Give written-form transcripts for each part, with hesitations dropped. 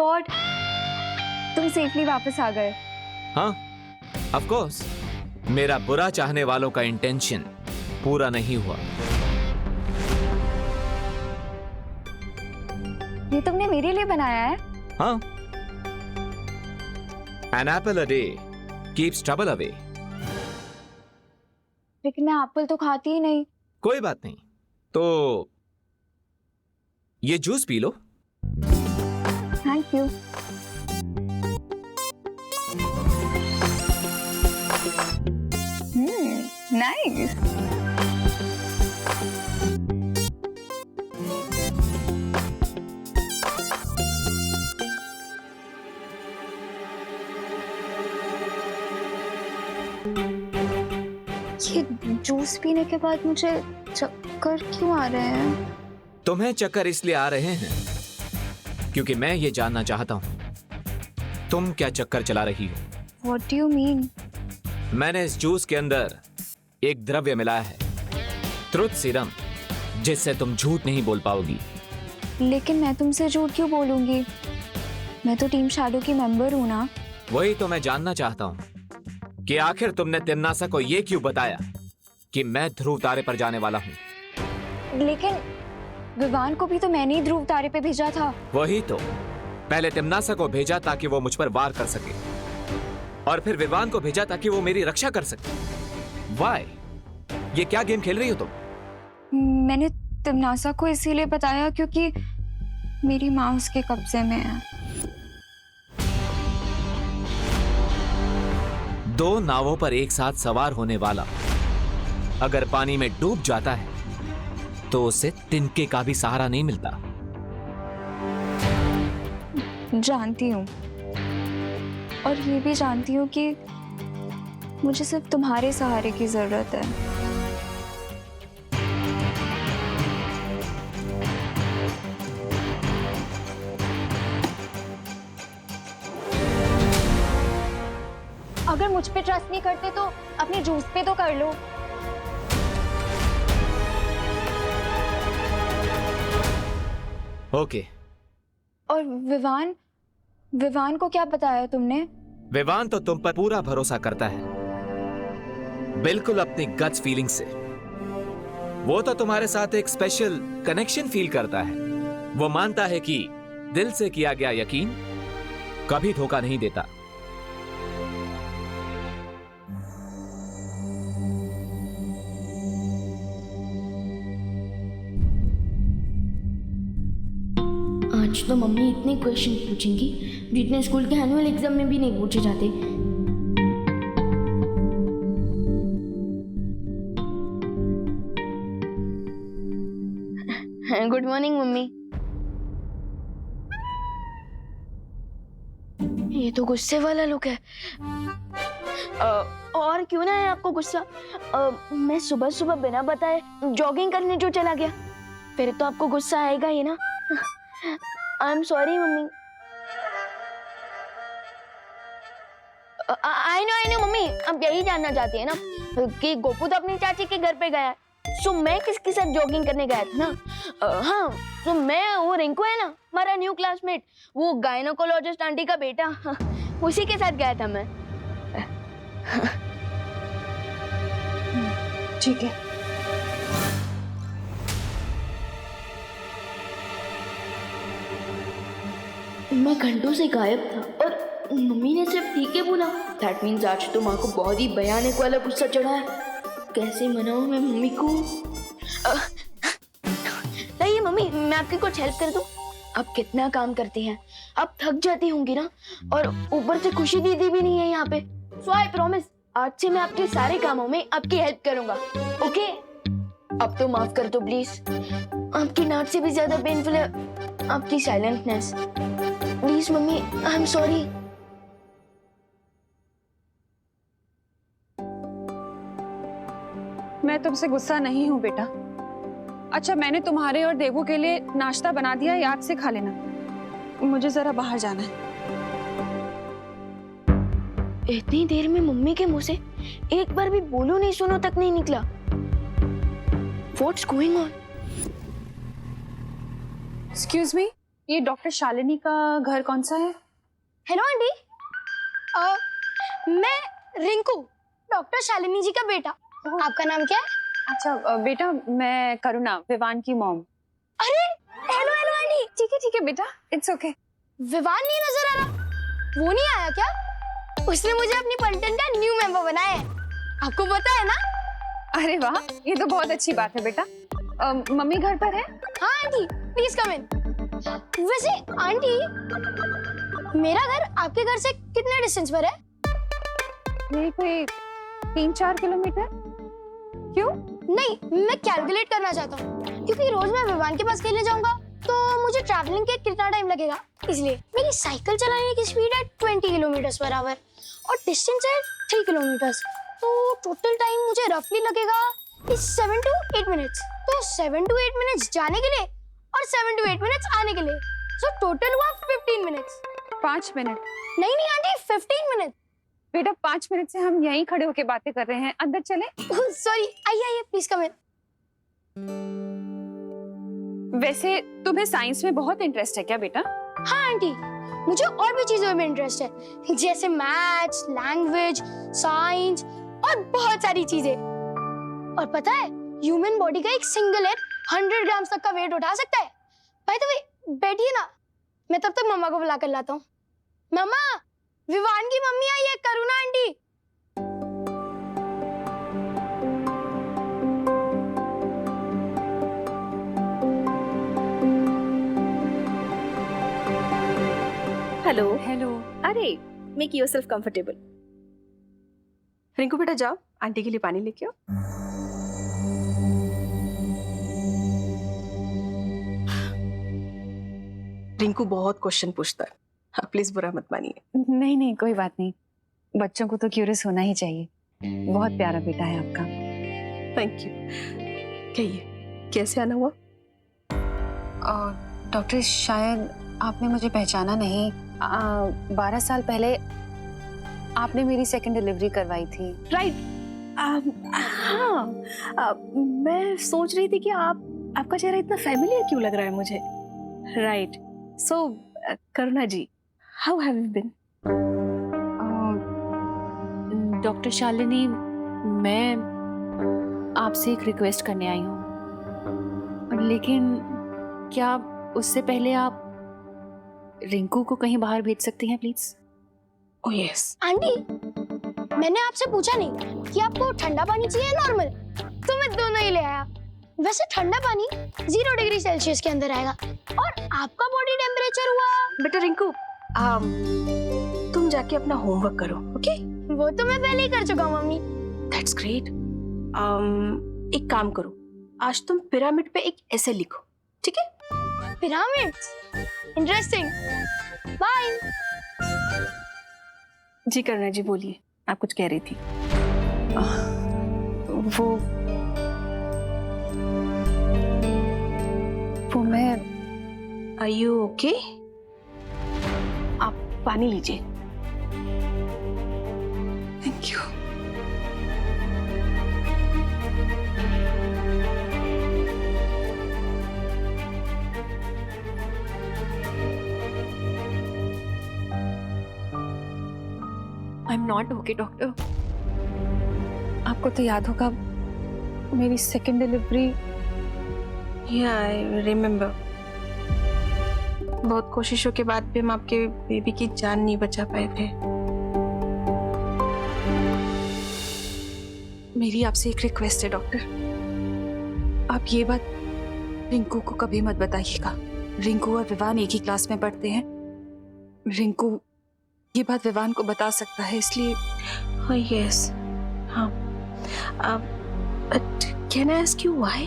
God, तुम safely वापस आ गए। हाँ, ऑफ कोर्स। मेरा बुरा चाहने वालों का इंटेंशन पूरा नहीं हुआ। ये तुमने मेरे लिए बनाया है? हाँ। An apple a day keeps trouble away. लेकिन मैं एप्पल तो खाती ही नहीं। कोई बात नहीं, तो ये juice P low. Thank you. Nice. ये जूस पीने के बाद मुझे चक्कर क्यों आ रहे हैं? तुम्हें चक्कर इसलिए आ रहे हैं क्योंकि मैं ये जानना चाहता हूं तुम क्या चक्कर चला रही हो। What do you mean? मैंने इस जूस के अंदर एक द्रव्य मिलाया है, ट्रुथ सीरम, जिससे तुम झूठ नहीं बोल पाओगी। लेकिन मैं तुमसे झूठ क्यों बोलूंगी? मैं तो टीम शैडो की मेंबर हूं ना। वही तो मैं जानना चाहता हूं कि आखिर तुमने तिन्नासा को ये क्यों बताया कि मैं ध्रुव तारे पर जाने वाला हूं। लेकिन विवान को भी तो मैंने ही ध्रुव तारे पे भेजा था। वही तो, पहले तिम्नासा को भेजा ताकि वो मुझ पर वार कर सके, और फिर विवान को भेजा ताकि वो मेरी रक्षा कर सके। वाई? ये क्या गेम खेल रही हो तुम? मैंने तिम्नासा को इसीलिए बताया क्योंकि मेरी माँ उसके कब्जे में है। दो नावों पर एक साथ सवार होने वाला अगर पानी में डूब जाता है तो उसे तिनके का भी सहारा नहीं मिलता। जानती हूँ, और ये भी जानती हूँ कि मुझे सिर्फ तुम्हारे सहारे की जरूरत है। अगर मुझ पे ट्रस्ट नहीं करते तो अपने जूस पे तो कर लो। ओके। और विवान को क्या बताया तुमने? विवान तो तुम पर पूरा भरोसा करता है, बिल्कुल अपनी गट्स फीलिंग से। वो तो तुम्हारे साथ एक स्पेशल कनेक्शन फील करता है। वो मानता है कि दिल से किया गया यकीन कभी धोखा नहीं देता। आज तो मम्मी इतने क्वेश्चन पूछेंगी जितने स्कूल के एनुअल एग्जाम में भी नहीं पूछे जाते। Good morning mummy. ये तो गुस्से वाला लुक है। और क्यों ना है आपको गुस्सा? मैं सुबह सुबह बिना बताए जॉगिंग करने जो चला गया, फिर तो आपको गुस्सा आएगा ही ना। आई am sorry mummy. I know mummy, अब यही जानना चाहती है ना कि गोपू तो अपनी चाची के घर पे गया है, सो मैं किसके साथ जॉगिंग करने गया था ना। हाँ, तो मैं, वो रिंकू है ना हमारा न्यू क्लासमेट, वो गायनोकोलॉजिस्ट आंटी का बेटा, उसी के साथ गया था मैं। ठीक है। मैं घंटों से गायब था और मम्मी ने सिर्फ ठीक है बोला। दैट मीन्स आज तो माँ को बहुत ही भयानक वाला गुस्सा चढ़ा है। कैसे मनाऊं मैं मम्मी को? नहीं मम्मी, मैं आपकी कुछ हेल्प कर दूं? आप कितना काम करती हैं, आप थक जाती होंगी ना, और ऊपर से खुशी दीदी भी नहीं है यहाँ पे। सो आई प्रॉमिस, आज से मैं आपके सारे कामों में आपकी हेल्प करूंगा। ओके? अब तो माफ कर दो प्लीज। आपकी डांट से भी ज्यादा पेनफुल है आपकी silentness. Please mummy, I am sorry. मैं तुमसे गुस्सा नहीं हूँ बेटा। अच्छा, मैंने तुम्हारे और देवू के लिए नाश्ता बना दिया, याद से खा लेना। मुझे जरा बाहर जाना है। इतनी देर में मम्मी के मुंह से एक बार भी बोलो नहीं सुनो तक नहीं निकला। What's going on? Excuse me, ये डॉक्टर शालिनी का घर कौन सा है? हेलो आंटी, मैं रिंकू, डॉक्टर शालिनी जी का बेटा। आपका नाम क्या है? अच्छा बेटा, मैं करुणा, विवान की मॉम। अरे हेलो हेलो आंटी। ठीक है बेटा, इट्स ओके। विवान नहीं नजर आ रहा? वो नहीं आया क्या? उसने मुझे अपनी पलटन का न्यू मेंबर बनाया है, आपको पता है ना? अरे वाह, ये तो बहुत अच्छी बात है बेटा। मम्मी घर पर है? हाँ आंटी, प्लीज कम इन। वैसे आंटी, मेरा घर आपके घर से कितने डिस्टेंस पर है? यही कोई 3-4 किलोमीटर। क्यों? नहीं, मैं कैलकुलेट करना चाहता हूँ, क्योंकि रोज मैं विवान के पास खेलने जाऊंगा तो मुझे ट्रैवलिंग के कितना टाइम लगेगा, इसलिए मेरी साइकिल चलाने की स्पीड है 20 किलोमीटर पर आवर और डिस्टेंस है 3 किलोमीटर, तो टोटल टाइम मुझे रफली लगेगा 7 to 8 मिनट्स। तो 7 to 8 मिनट्स जाने के लिए और 7 to 8 मिनट्स आने के लिए, सो टोटल हुआ 15 मिनट्स। 5 मिनट? नहीं नहीं आंटी, 15 मिनट। बेटा 5 मिनट से हम यहीं खड़े होके बातें कर रहे हैं, अंदर चले? सॉरी, आइए प्लीज कम इन। वैसे तुम्हें साइंस में बहुत इंटरेस्ट है क्या बेटा? हाँ आंटी, मुझे और भी चीजों में इंटरेस्ट है, जैसे मैथ्स, लैंग्वेज, साइंस और बहुत सारी चीजें। और पता है, ह्यूमन बॉडी का एक सिंगल हेड 100 ग्राम तक का वेट उठा सकता है। बाय द वे, बैठिए ना, मैं तब तक मम्मा को बुला कर लाता हूँ। मम्मा, विवान की मम्मी आई है, करुणा आंटी। हेलो। हेलो। अरे, मेक योरसेल्फ कंफर्टेबल। रिंकू बेटा जाओ, आंटी के लिए पानी लेके आओ। रिंकू बहुत क्वेश्चन पूछता है, हाँ, प्लीज बुरा मत मानिए। नहीं, कोई बात नहीं, बच्चों को तो क्यूरियस होना ही चाहिए। बहुत प्यारा बेटा है आपका। Thank you. कहिए, कैसे आना हुआ? डॉक्टर, शायद आपने मुझे पहचाना नहीं। 12 साल पहले आपने मेरी सेकंड डिलीवरी करवाई थी। राइट। हाँ, मैं सोच रही थी कि आपका चेहरा इतना फैमिलियर क्यों लग रहा है मुझे। Right. So Karuna ji, how have you been? Doctor Shalini, मैं आपसे एक रिक्वेस्ट करने आई हूँ, लेकिन क्या उससे पहले आप रिंकू को कहीं बाहर भेज सकती हैं प्लीज? Oh yes. आंटी, मैंने आपसे पूछा नहीं कि आपको ठंडा पानी चाहिए नॉर्मल, तो मैं दोनों ही ले आया। वैसे ठंडा पानी 0 डिग्री सेल्सियस के अंदर आएगा और आपका बॉडी टेम्परेचर हुआ। बेटा रिंकू, तुम जाके अपना होमवर्क करो, ओके? वो तो मैं पहले ही कर चुका हूँ मम्मी। That's great. एक काम करो, आज तुम पिरामिड पे एक ऐसे लिखो, ठीक है? Pyramids, interesting. बाय। जी करुणा जी, बोलिए, आप कुछ कह रही थी। वो मैं आर यू ओके? आप पानी लीजिए। Thank you. I am not okay doctor. आपको तो याद होगा मेरी सेकंड डिलीवरी। या आई रिमेम्बर। बहुत कोशिशों के बाद भी हम आपके बेबी की जान नहीं बचा पाए थे। मेरी आपसे एक रिक्वेस्ट है डॉक्टर, आप ये बात रिंकू को कभी मत बताइएगा। रिंकू और विवान एक ही क्लास में पढ़ते हैं। रिंकू ये बात विवान को बता सकता है, इसलिए। Oh yes. But can I ask you why?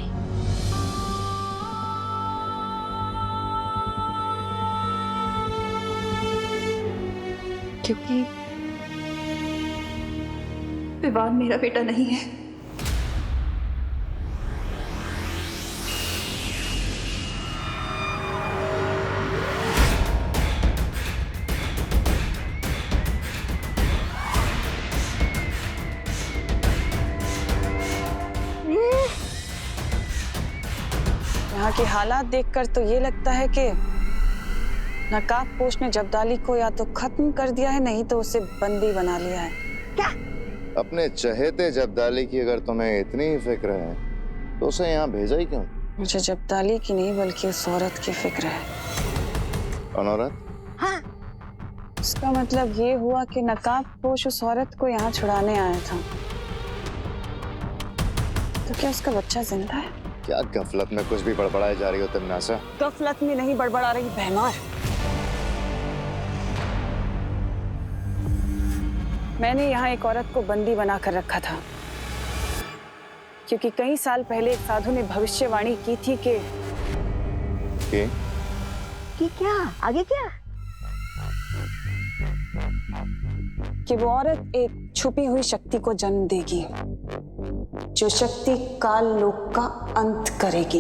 क्योंकि विवान मेरा बेटा नहीं है। यहाँ के हालात देखकर तो ये लगता है कि नकाबपोश ने जब्दाली को या तो खत्म कर दिया है, नहीं तो उसे बंदी बना लिया है। अपने चहेते जब्दाली की अगर तुम्हें इतनी ही फिक्र है तो उसे यहाँ भेजा ही क्यों? मुझे जब्दाली की नहीं बल्कि उस औरत की फिक्र है। कौन औरत? उसका मतलब ये हुआ कि नकाबपोश उस औरत को यहाँ छुड़ाने आया था। तो क्या उसका बच्चा जिंदा है? क्या गफलत में कुछ भी बड़बड़ाए जा रही हो तुम नासा? गफलत में नहीं बड़बड़ा रही भैमार। मैंने यहाँ एक औरत को बंदी बनाकर रखा था क्योंकि कई साल पहले एक साधु ने भविष्यवाणी की थी कि क्या आगे क्या? वो औरत एक छुपी हुई शक्ति को जन्म देगी जो शक्ति काल लोक का अंत करेगी।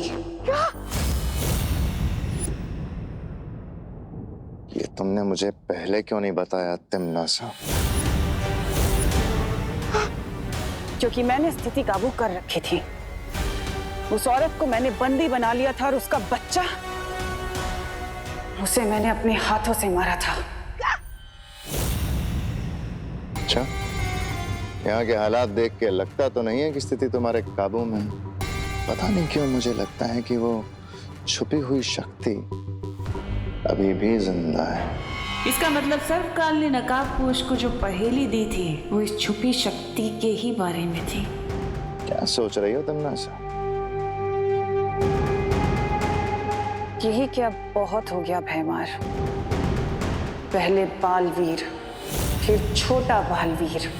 ये तुमने मुझे पहले क्यों नहीं बताया तिमनासा? क्योंकि मैंने स्थिति काबू कर रखी थी। उस औरत को मैंने बंदी बना लिया था और उसका बच्चा, उसे मैंने अपने हाथों से मारा था। अच्छा, यहाँ के हालात देख के लगता तो नहीं है कि स्थिति तुम्हारे काबू में है। पता नहीं क्यों मुझे लगता है कि वो छुपी हुई शक्ति अभी भी जिंदा है। इसका मतलब सर्वकाल ने नकाबपोश को जो पहेली दी थी वो इस छुपी शक्ति के ही बारे में थी। क्या सोच रही हो तिमनासा? यही क्या बहुत हो गया भैमार। पहले बालवीर, फिर छोटा बालवीर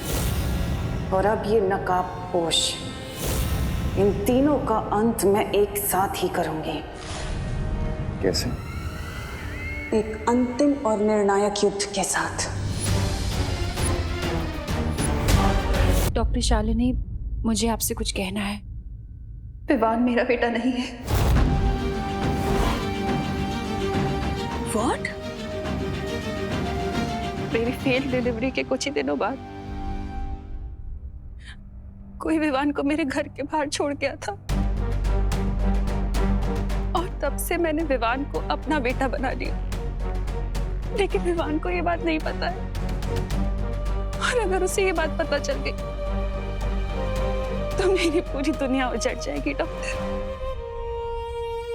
और अब ये नकाबपोश। इन तीनों का अंत मैं एक साथ ही करूंगी। कैसे? एक अंतिम और निर्णायक युद्ध के साथ। डॉक्टर शालिनी, मुझे आपसे कुछ कहना है। विवान मेरा बेटा नहीं है। What? मेरी फेल डिलीवरी के कुछ ही दिनों बाद कोई विवान को मेरे घर के बाहर छोड़ गया था और तब से मैंने विवान को अपना बेटा बना लिया। लेकिन विवान को ये बात नहीं पता है और अगर उसे ये बात पता चल गई तो मेरी पूरी दुनिया उजड़ जाएगी doctor.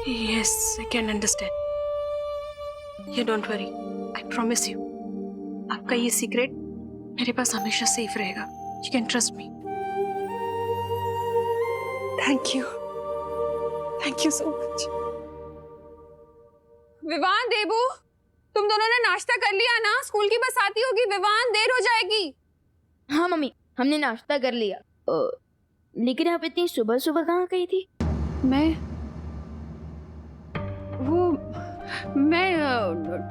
Yes, I can understand. You don't worry. I promise you. आपका ये सीक्रेट मेरे पास हमेशा सेफ रहेगा। You can trust me. Thank you. Thank you so much. Vivaan, देबू, तुम दोनों ने नाश्ता कर लिया ना? स्कूल की बस आती होगी। विवान, देर हो जाएगी। हाँ मम्मी, हमने नाश्ता कर लिया। लेकिन आप इतनी सुबह सुबह कहाँ गई थी? मैं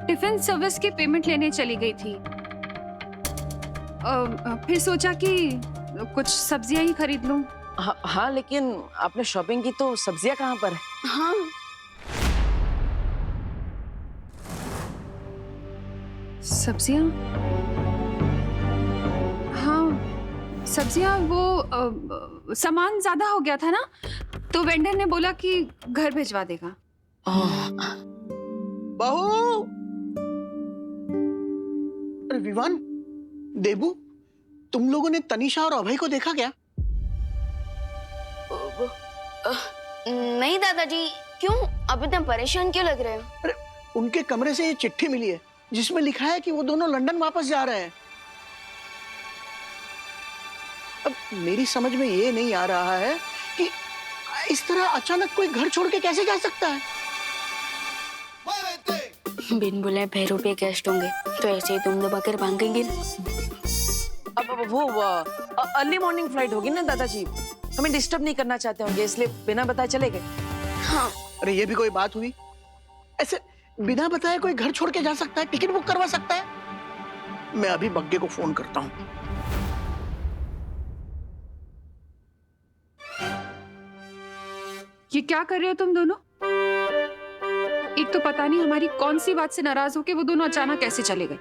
टिफिन सर्विस की पेमेंट लेने चली गई थी। फिर सोचा कि कुछ सब्जियां ही खरीद लूं। हाँ, लेकिन आपने शॉपिंग की तो सब्जियां कहाँ पर है? हाँ सब्जियां? हाँ, सब्जियां। वो सामान ज्यादा हो गया था ना, तो वेंडर ने बोला कि घर भिजवा देगा। बहू! अरे विवान, देबू, तुम लोगों ने तनीषा और अभय को देखा क्या? नहीं दादाजी, क्यों? आप इतना परेशान क्यों लग रहे हो? अरे उनके कमरे से ये चिट्ठी मिली है जिसमें लिखा है कि वो दोनों लंदन वापस जा रहे हैं। अब मेरी समझ में ये नहीं आ रहा है कि इस तरह अचानक कोई घर छोड़ के कैसे जा सकता है। बिन बुलाए पैरों पे गेस्ट होंगे तो ऐसे ही तुम दबा कर भागेंगे। अब वो अर्ली मॉर्निंग फ्लाइट होगी ना दादाजी, हमें डिस्टर्ब नहीं करना चाहते होंगे, इसलिए बिना बताए चले गए। हाँ। अरे ये भी कोई बात हुई? ऐसे बिना बताए कोई घर छोड़ के जा सकता है? टिकट बुक करवा सकता है? मैं अभी बग्गे को फोन करता हूँ। ये क्या कर रहे हो तुम दोनों? एक तो पता नहीं हमारी कौन सी बात से नाराज होके वो दोनों अचानक कैसे चले गए।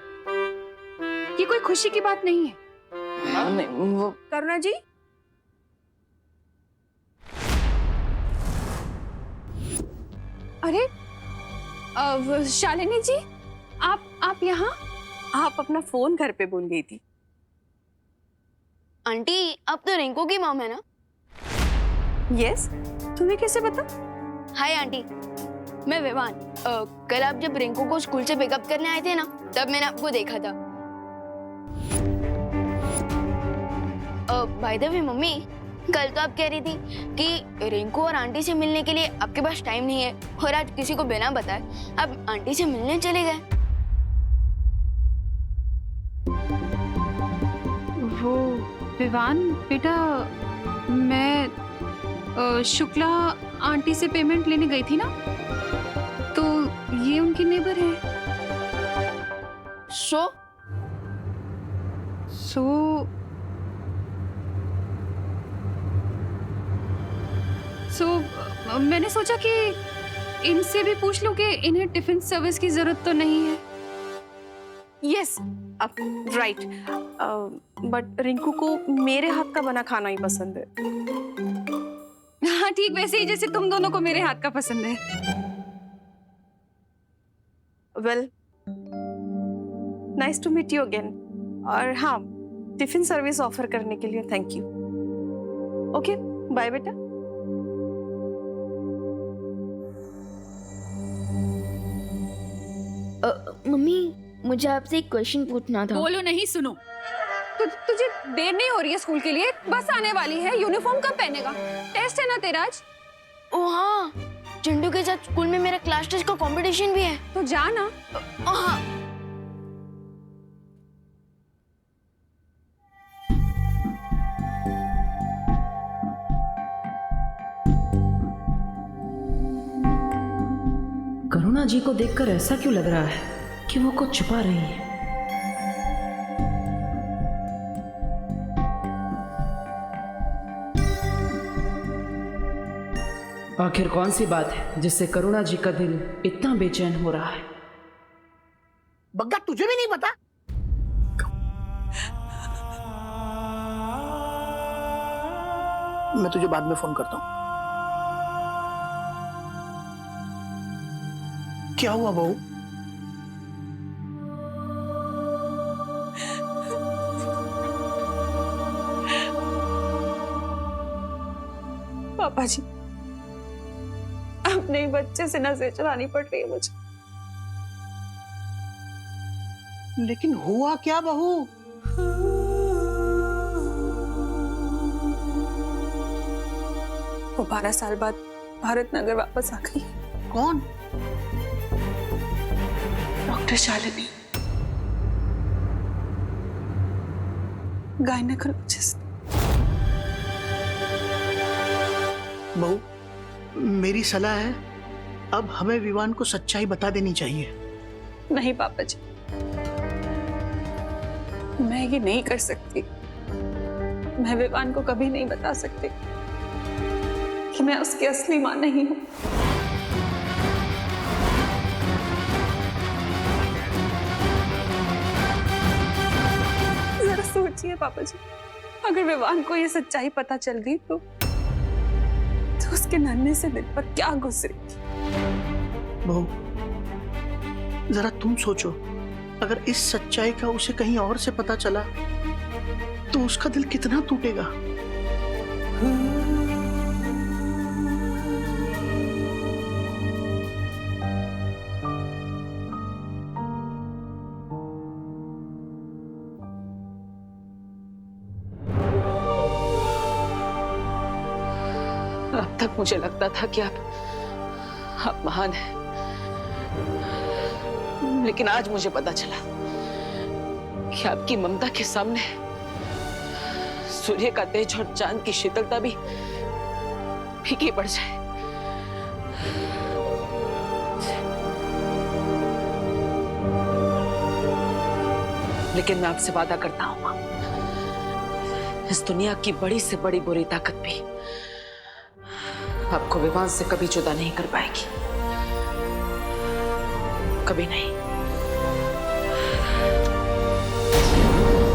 ये कोई खुशी की बात नहीं है। नहीं, वो करुणा जी, अरे शालिनी जी, आप यहाँ? आप अपना फोन घर पे भूल गई थी। आंटी अब तो रिंकू की मॉम है ना? यस, तुम्हें कैसे पता? हाय आंटी, मैं विवान। कल आप जब रिंकू को स्कूल से पिकअप करने आए थे ना, तब मैंने आपको देखा था। बाय द वे मम्मी, कल तो आप कह रही थी कि रिंकू और आंटी से मिलने के लिए आपके पास टाइम नहीं है, और आज किसी को बिना बताए आप आंटी से मिलने चले गए। वो विवान बेटा, मैं शुक्ला आंटी से पेमेंट लेने गई थी ना, तो ये उनकी नेबर है। सो मैंने सोचा कि इनसे भी पूछ लूं कि इन्हें टिफिन सर्विस की जरूरत तो नहीं है। Yes, right. बट रिंकू को मेरे हाथ का बना खाना ही पसंद है। हाँ ठीक, वैसे ही जैसे तुम दोनों को मेरे हाथ का पसंद है। Well, nice to meet you again. और हाँ, टिफिन सर्विस ऑफर करने के लिए थैंक यू। ओके, बाय बेटा। मम्मी, मुझे आपसे एक क्वेश्चन पूछना था। बोलो नहीं, सुनो। तुझे देर नहीं हो रही है स्कूल के लिए? बस आने वाली है। यूनिफॉर्म कब पहनेगा? टेस्ट है ना तेरा आज? ओ हाँ, चिंटू के साथ स्कूल में मेरा क्लास टेस्ट का कंपटीशन भी है। तो जा ना। हाँ। करुणा जी को देखकर ऐसा क्यों लग रहा है कि वो कुछ छुपा रही है? आखिर कौन सी बात है जिससे करुणा जी का दिल इतना बेचैन हो रहा है? बग्गा, तुझे भी नहीं पता? मैं तुझे बाद में फोन करता हूँ। क्या हुआ बहू? पापा जी, अपने बच्चे से नजर चलानी पड़ रही है मुझे। लेकिन हुआ क्या बहू? वो 12 साल बाद भारत नगर वापस आ गई। कौन? Doctor Shalini, gynaecologist. बहू, मेरी सलाह है, अब हमें विवान को सच्चाई बता देनी चाहिए। नहीं पापा जी, मैं ये नहीं कर सकती। मैं विवान को कभी नहीं बता सकती कि मैं उसकी असली मां नहीं हूं। जरा सोचिए पापा जी, अगर विवान को ये सच्चाई पता चल गई तो उसके नन्हे से दिल पर क्या गुजरेगी। बहू, जरा तुम सोचो, अगर इस सच्चाई का उसे कहीं और से पता चला तो उसका दिल कितना टूटेगा। अब तक मुझे लगता था कि आप महान हैं, लेकिन आज मुझे पता चला कि आपकी ममता के सामने सूर्य का तेज और चांद की शीतलता भी फीकी पड़ जाए। लेकिन मैं आपसे वादा करता हूं, इस दुनिया की बड़ी से बड़ी बुरी ताकत भी आपको विवान से कभी जुदा नहीं कर पाएगी, कभी नहीं।